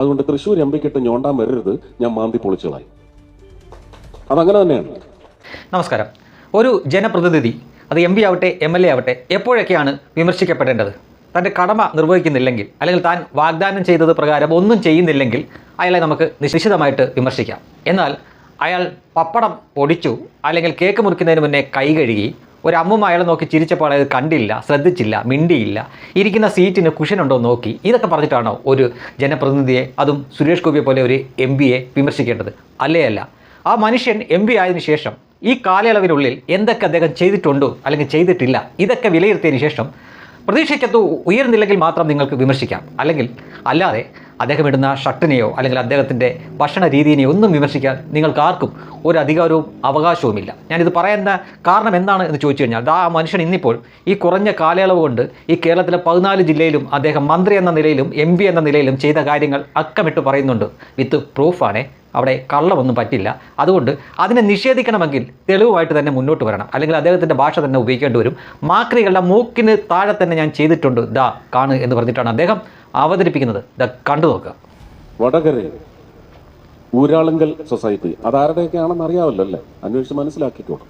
അതുകൊണ്ട് തൃശ്ശൂർ എംപിക്കിട്ട് ഞോണ്ടാൻ വരരുത്, ഞാൻ മാന്തി പൊളിച്ചുകളായി. അതങ്ങനെ തന്നെയാണ്. നമസ്കാരം. ഒരു ജനപ്രതിനിധി, അത് എം പി ആവട്ടെ എം എൽ എ ആവട്ടെ, എപ്പോഴൊക്കെയാണ് വിമർശിക്കപ്പെടേണ്ടത്? തൻ്റെ കടമ നിർവഹിക്കുന്നില്ലെങ്കിൽ, അല്ലെങ്കിൽ താൻ വാഗ്ദാനം ചെയ്തത് പ്രകാരം ഒന്നും ചെയ്യുന്നില്ലെങ്കിൽ അയാളെ നമുക്ക് നിശ്ചിതമായിട്ട് വിമർശിക്കാം. എന്നാൽ അയാൾ പപ്പടം പൊടിച്ചു, അല്ലെങ്കിൽ കേക്ക് മുറിക്കുന്നതിന് മുന്നേ കൈ കഴുകി, ഒരു അമ്മൂമ്മ അയാളെ നോക്കി ചിരിച്ചപ്പോൾ അയാൾ കണ്ടില്ല, ശ്രദ്ധിച്ചില്ല, മിണ്ടിയില്ല, ഇരിക്കുന്ന സീറ്റിന് കുഷനുണ്ടോ നോക്കി, ഇതൊക്കെ പറഞ്ഞിട്ടാണോ ഒരു ജനപ്രതിനിധിയെ, അതും സുരേഷ് ഗോപിയെ പോലെ ഒരു എം പിയെ വിമർശിക്കേണ്ടത്? അല്ലേ അല്ല. ആ മനുഷ്യൻ എം പി ആയതിനു ശേഷം ഈ കാലയളവിനുള്ളിൽ എന്തൊക്കെ അദ്ദേഹം ചെയ്തിട്ടുണ്ടോ അല്ലെങ്കിൽ ചെയ്തിട്ടില്ല, ഇതൊക്കെ വിലയിരുത്തിയതിന് ശേഷം പ്രതീക്ഷയ്ക്കത്ത് ഉയർന്നില്ലെങ്കിൽ മാത്രം നിങ്ങൾക്ക് വിമർശിക്കാം. അല്ലെങ്കിൽ അല്ലാതെ അദ്ദേഹം ഇടുന്ന ഷർട്ടിനെയോ അല്ലെങ്കിൽ അദ്ദേഹത്തിൻ്റെ ഭക്ഷണ രീതിയെയോ ഒന്നും വിമർശിക്കാൻ നിങ്ങൾക്ക് ആർക്കും ഒരു അധികാരവും അവകാശവുമില്ല. ഞാനിത് പറയുന്ന കാരണം എന്താണ് എന്ന് ചോദിച്ചു കഴിഞ്ഞാൽ, ആ മനുഷ്യൻ ഇന്നിപ്പോൾ ഈ കുറഞ്ഞ കാലയളവ് കൊണ്ട് ഈ കേരളത്തിലെ 14 ജില്ലയിലും അദ്ദേഹം മന്ത്രി എന്ന നിലയിലും എം പി എന്ന നിലയിലും ചെയ്ത കാര്യങ്ങൾ അക്കമിട്ട് പറയുന്നുണ്ട്. വിത്ത് പ്രൂഫാണേ, അവിടെ കള്ളമൊന്നും പറ്റില്ല. അതുകൊണ്ട് അതിനെ നിഷേധിക്കണമെങ്കിൽ തെളിവുമായിട്ട് തന്നെ മുന്നോട്ട് വരണം, അല്ലെങ്കിൽ അദ്ദേഹത്തിൻ്റെ ഭാഷ തന്നെ ഉപയോഗിക്കേണ്ടി വരും. മാക്രികളുടെ മൂക്കിന് താഴെ തന്നെ ഞാൻ ചെയ്തിട്ടുണ്ട്, ദാ കാണ് എന്ന് പറഞ്ഞിട്ടാണ് അദ്ദേഹം അവതരിപ്പിക്കുന്നത്. ദാ കണ്ടു നോക്കുക. വടകര ഊരാളുങ്കൽ സൊസൈറ്റി അതാരുടെയൊക്കെയാണെന്ന് അറിയാമല്ലോ അല്ലേ? അന്വേഷിച്ച് മനസ്സിലാക്കിക്കോളും.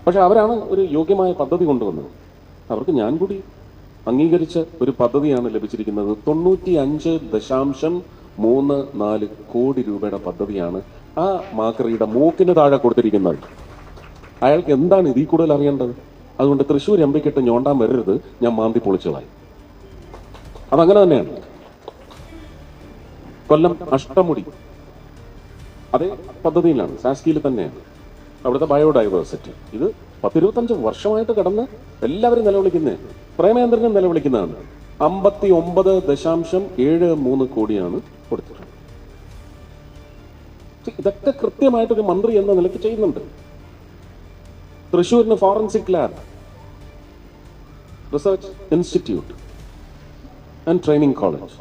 പക്ഷെ അവരാണ് ഒരു യോഗ്യമായ പദ്ധതി കൊണ്ടുവന്നത്. അവർക്ക് ഞാൻ കൂടി അംഗീകരിച്ച ഒരു പദ്ധതിയാണ് ലഭിച്ചിരിക്കുന്നത്. 95.34 കോടി രൂപയുടെ പദ്ധതിയാണ് ആ മാക്രിയുടെ മൂക്കിന് താഴെ കൊടുത്തിരിക്കുന്നത്. അയാൾക്ക് എന്താണ് ഇതിൽ കൂടുതൽ അറിയേണ്ടത്? അതുകൊണ്ട് തൃശ്ശൂർ എംപിക്കിട്ട് ഞോണ്ടാൻ വരരുത്, ഞാൻ മാന്തി പൊളിച്ചുകളായി. അതങ്ങനെ തന്നെയാണ്. കൊല്ലം അഷ്ടമുടി അതേ പദ്ധതിയിലാണ്, സാസ്കിയിൽ തന്നെയാണ്. അവിടുത്തെ ബയോഡൈവേഴ്സിറ്റി ഇത് 10-25 വർഷമായിട്ട് കടന്ന് എല്ലാവരും നിലവിളിക്കുന്നത്, പ്രേമേന്ദ്രനും നിലവിളിക്കുന്നതാണ്. 59.73 കോടിയാണ് കൊടുത്തിട്ടുള്ളത്. ഇതൊക്കെ കൃത്യമായിട്ടൊരു മന്ത്രി എന്ന നിലയ്ക്ക് ചെയ്യുന്നുണ്ട്. തൃശ്ശൂരിന് forensic lab, research institute and training college,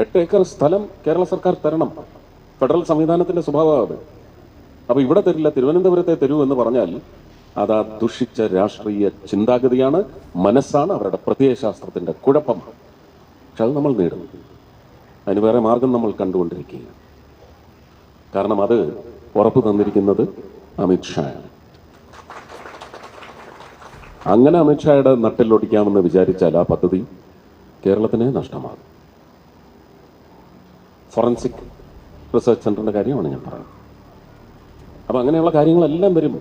8 acre സ്ഥലം കേരള സർക്കാർ തരണം. ഫെഡറൽ സംവിധാനത്തിന്റെ സ്വഭാവം അത്. അപ്പൊ ഇവിടെ തരില്ല, തിരുവനന്തപുരത്തെ തരൂ എന്ന് പറഞ്ഞാൽ അതാ ദുഷിച്ച രാഷ്ട്രീയ ചിന്താഗതിയാണ്, മനസ്സാണ്, അവരുടെ പ്രത്യയശാസ്ത്രത്തിന്റെ കുഴപ്പമാണ്. പക്ഷെ അത് നമ്മൾ നേടും. അതിന് വേറെ മാർഗം നമ്മൾ കണ്ടുകൊണ്ടിരിക്കുകയാണ്. കാരണം അത് ഉറപ്പ് തന്നിരിക്കുന്നത് അമിത്ഷായാണ്. അങ്ങനെ അമിത്ഷായുടെ നട്ടിലൊടിക്കാമെന്ന് വിചാരിച്ചാൽ ആ പദ്ധതി കേരളത്തിന് നഷ്ടമാകും. ഫോറൻസിക് റിസർച്ച് സെന്ററിന്റെ കാര്യമാണ് ഞാൻ പറയുന്നത്. അപ്പൊ അങ്ങനെയുള്ള കാര്യങ്ങളെല്ലാം വരും.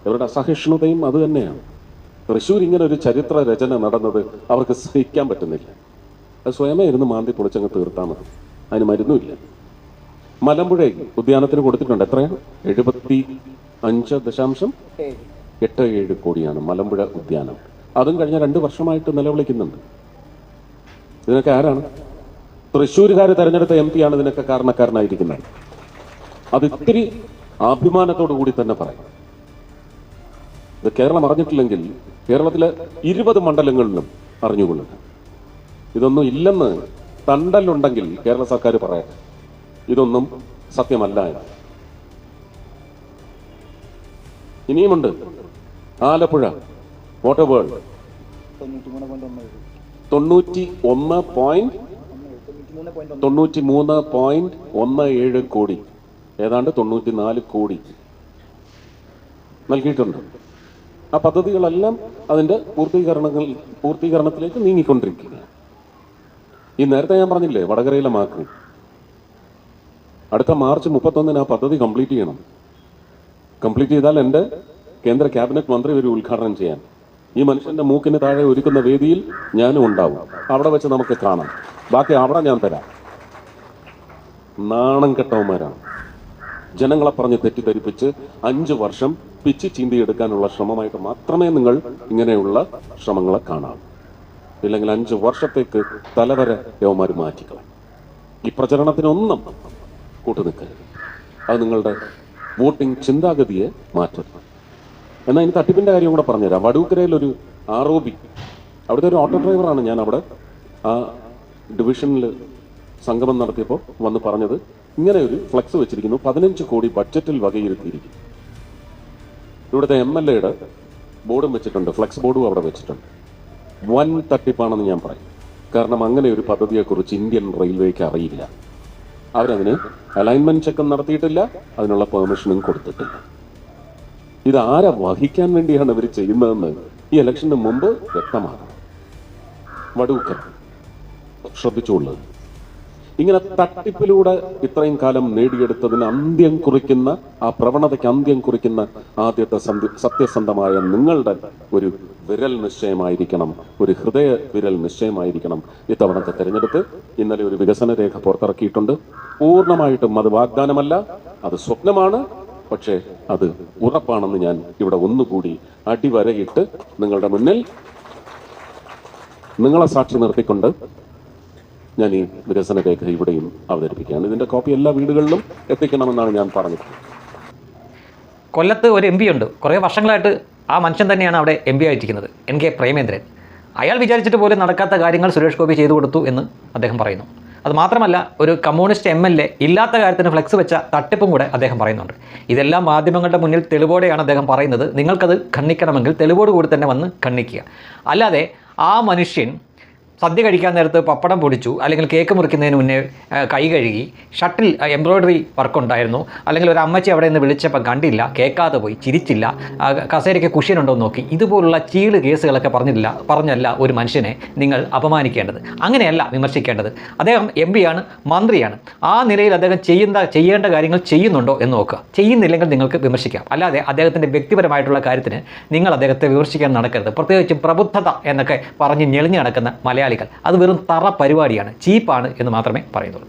ഇവരുടെ അസഹിഷ്ണുതയും അത് തന്നെയാണ്. തൃശ്ശൂർ ഇങ്ങനെ ഒരു ചരിത്ര രചന നടന്നത് അവർക്ക് സഹിക്കാൻ പറ്റുന്നില്ല. അത് സ്വയമേ ഇരുന്ന് മാന്തി പൊളിച്ചങ്ങ് തീർത്താൽ മതി, അതിന് മരുന്നുമില്ല. മലമ്പുഴ ഉദ്യാനത്തിന് കൊടുത്തിട്ടുണ്ട്. എത്രയാണ്? 75.87 കോടിയാണ് മലമ്പുഴ ഉദ്യാനം. അതും കഴിഞ്ഞ 2 വർഷമായിട്ട് നിലവിളിക്കുന്നുണ്ട്. ഇതിനൊക്കെ ആരാണ്? തൃശ്ശൂരുകാർ തെരഞ്ഞെടുത്ത എം പി ആണ് ഇതിനൊക്കെ കാരണക്കാരനായിരിക്കുന്നത്. അത് ഇത്തിരി അഭിമാനത്തോടു കൂടി തന്നെ പറയും. ഇത് കേരളം അറിഞ്ഞിട്ടില്ലെങ്കിൽ കേരളത്തിലെ 20 മണ്ഡലങ്ങളിലും അറിഞ്ഞുകൊള്ളുക. ഇതൊന്നും ഇല്ലെന്ന് തണ്ടലുണ്ടെങ്കിൽ കേരള സർക്കാർ പറയട്ടെ, ഇതൊന്നും സത്യമല്ല എന്ന്. ഇനിയുമുണ്ട്. ആലപ്പുഴ വാട്ടർ വേൾഡ് 93.17 കോടി, ഏതാണ്ട് 94 കോടി നൽകിയിട്ടുണ്ട്. ആ പദ്ധതികളെല്ലാം അതിന്റെ പൂർത്തീകരണത്തിലേക്ക് നീങ്ങിക്കൊണ്ടിരിക്കുക. ഈ നേരത്തെ ഞാൻ പറഞ്ഞില്ലേ, വടകരയിലെ മാക്രി അടുത്ത മാർച്ച് 31 ആ പദ്ധതി കംപ്ലീറ്റ് ചെയ്യണം. കംപ്ലീറ്റ് ചെയ്താൽ എൻ്റെ കേന്ദ്ര ക്യാബിനറ്റ് മന്ത്രി ഒരു ഉദ്ഘാടനം ചെയ്യാൻ ഈ മനുഷ്യന്റെ മൂക്കിന് താഴെ ഒരുക്കുന്ന വേദിയിൽ ഞാനും ഉണ്ടാവും. അവിടെ വെച്ച് നമുക്ക് കാണാം. ബാക്കി അവിടെ ഞാൻ തരാം. നാണം കെട്ടവന്മാരാണ്. ജനങ്ങളെ പറഞ്ഞ് തെറ്റിദ്ധരിപ്പിച്ച് 5 വർഷം പിച്ചി ചീന്തിയെടുക്കാനുള്ള ശ്രമമായിട്ട് മാത്രമേ നിങ്ങൾ ഇങ്ങനെയുള്ള ശ്രമങ്ങളെ കാണാം. ഇല്ലെങ്കിൽ 5 വർഷത്തേക്ക് തലവര യവന്മാർ മാറ്റിക്കളയും. ഈ പ്രചരണത്തിനൊന്നും കൂട്ടുനിൽക്കരുത്. അത് നിങ്ങളുടെ വോട്ടിംഗ് ചിന്താഗതിയെ മാറ്റരുത്. എന്നാൽ ഇനി തട്ടിപ്പിന്റെ കാര്യം കൂടെ പറഞ്ഞുതരാം. വടൂക്കരയിലൊരു ആറോബി, അവിടുത്തെ ഒരു ഓട്ടോ ഡ്രൈവറാണ്. ഞാൻ അവിടെ ആ ഡിവിഷനിൽ സംഗമം നടത്തിയപ്പോൾ വന്ന് പറഞ്ഞത്, ഇങ്ങനെ ഒരു ഫ്ലെക്സ് വെച്ചിരിക്കുന്നു, 15 കോടി ബഡ്ജറ്റിൽ വകയിരുത്തിയിരിക്കുന്നു. ഇവിടുത്തെ MLA ബോർഡും വെച്ചിട്ടുണ്ട്, ഫ്ലെക്സ് ബോർഡും അവിടെ വെച്ചിട്ടുണ്ട്. വൻ തട്ടിപ്പാണെന്ന് ഞാൻ പറയും. കാരണം അങ്ങനെ ഒരു പദ്ധതിയെക്കുറിച്ച് ഇന്ത്യൻ റെയിൽവേക്ക് അറിയില്ല. അവരതിന് അലൈൻമെന്റ് ചെക്കും നടത്തിയിട്ടില്ല, അതിനുള്ള പെർമിഷനും കൊടുത്തിട്ടില്ല. ഇത് ആരെ വഹിക്കാൻ വേണ്ടിയാണ് ഇവർ ചെയ്യുന്നതെന്ന് ഈ ഇലക്ഷന് മുമ്പ് വ്യക്തമാണ്. വടൂക്കർ ശ്രദ്ധിച്ചുള്ളത് ഇങ്ങനെ തട്ടിപ്പിലൂടെ ഇത്രയും കാലം നേടിയെടുത്തതിന് അന്ത്യം കുറിക്കുന്ന, ആ പ്രവണതയ്ക്ക് അന്ത്യം കുറിക്കുന്ന ആദ്യത്തെ സത്യസന്ധമായ നിങ്ങളുടെ ഒരു വിരൽ നിശ്ചയമായിരിക്കണം, ഒരു ഹൃദയ വിരൽ നിശ്ചയമായിരിക്കണം ഇത്തവണത്തെ തെരഞ്ഞെടുപ്പ്. ഇന്നലെ ഒരു വികസന രേഖ പുറത്തിറക്കിയിട്ടുണ്ട്. പൂർണ്ണമായിട്ടും അത് വാഗ്ദാനമല്ല, അത് സ്വപ്നമാണ്. പക്ഷേ അത് ഉറപ്പാണെന്ന് ഞാൻ ഇവിടെ ഒന്നുകൂടി അടിവരയിട്ട് നിങ്ങളുടെ മുന്നിൽ നിങ്ങളെ സാക്ഷി നിർത്തിക്കൊണ്ട് ഞാൻ ഈ വികസന രേഖ ഇവിടെയും അവതരിപ്പിക്കുകയാണ്. ഇതിന്റെ കോപ്പി എല്ലാ വീടുകളിലും എത്തിക്കണമെന്നാണ് ഞാൻ പറഞ്ഞത്. കൊല്ലത്ത് ഒരു MP ഉണ്ട്. കുറേ വർഷങ്ങളായിട്ട് ആ മനുഷ്യൻ തന്നെയാണ് അവിടെ MP ആയിരിക്കുന്നത്, NK പ്രേമേന്ദ്രൻ. അയാൾ വിചാരിച്ചിട്ട് പോലും നടക്കാത്ത കാര്യങ്ങൾ സുരേഷ് ഗോപി ചെയ്തു കൊടുത്തു എന്ന് അദ്ദേഹം പറയുന്നു. അത് മാത്രമല്ല, ഒരു കമ്മ്യൂണിസ്റ്റ് MLA ഇല്ലാത്ത കാര്യത്തിന് ഫ്ലെക്സ് വെച്ച തട്ടിപ്പും കൂടെ അദ്ദേഹം പറയുന്നുണ്ട്. ഇതെല്ലാം മാധ്യമങ്ങളുടെ മുന്നിൽ തെളിവോടെയാണ് അദ്ദേഹം പറയുന്നത്. നിങ്ങൾക്കത് ഖണ്ഡിക്കണമെങ്കിൽ തെളിവോട് കൂടി തന്നെ വന്ന് ഖണ്ഡിക്കുക. അല്ലാതെ ആ മനുഷ്യൻ സദ്യ കഴിക്കാൻ നേരത്ത് പപ്പടം പൊടിച്ചു, അല്ലെങ്കിൽ കേക്ക് മുറിക്കുന്നതിന് മുന്നേ കൈ കഴുകി, ഷട്ടിൽ എംബ്രോയ്ഡറി വർക്ക് ഉണ്ടായിരുന്നു, അല്ലെങ്കിൽ ഒരു അമ്മച്ചി അവിടെ നിന്ന് വിളിച്ചപ്പോൾ കണ്ടില്ല, കേൾക്കാതെ പോയി, ചിരിച്ചില്ല, കസേരയ്ക്ക് കുഷ്യനുണ്ടോ എന്ന് നോക്കി, ഇതുപോലുള്ള ചീള് കേസുകളൊക്കെ പറഞ്ഞല്ല ഒരു മനുഷ്യനെ നിങ്ങൾ അപമാനിക്കേണ്ടത്. അങ്ങനെയല്ല വിമർശിക്കേണ്ടത്. അദ്ദേഹം MP ആണ്, മന്ത്രിയാണ്. ആ നിലയിൽ അദ്ദേഹം ചെയ്യേണ്ട കാര്യങ്ങൾ ചെയ്യുന്നുണ്ടോ എന്ന് നോക്കുക. ചെയ്യുന്നില്ലെങ്കിൽ നിങ്ങൾക്ക് വിമർശിക്കാം. അല്ലാതെ അദ്ദേഹത്തിൻ്റെ വ്യക്തിപരമായിട്ടുള്ള കാര്യത്തിന് നിങ്ങൾ അദ്ദേഹത്തെ വിമർശിക്കാൻ നടക്കരുത്. പ്രത്യേകിച്ചും പ്രബുദ്ധത എന്നൊക്കെ പറഞ്ഞ് ഞെളിഞ്ഞ് നടക്കുന്ന മലയാളികൾ, അത് വെറും തറ പരിപാടിയാണ്, ചീപ്പാണ് എന്ന് മാത്രമേ പറയുന്നുള്ളൂ.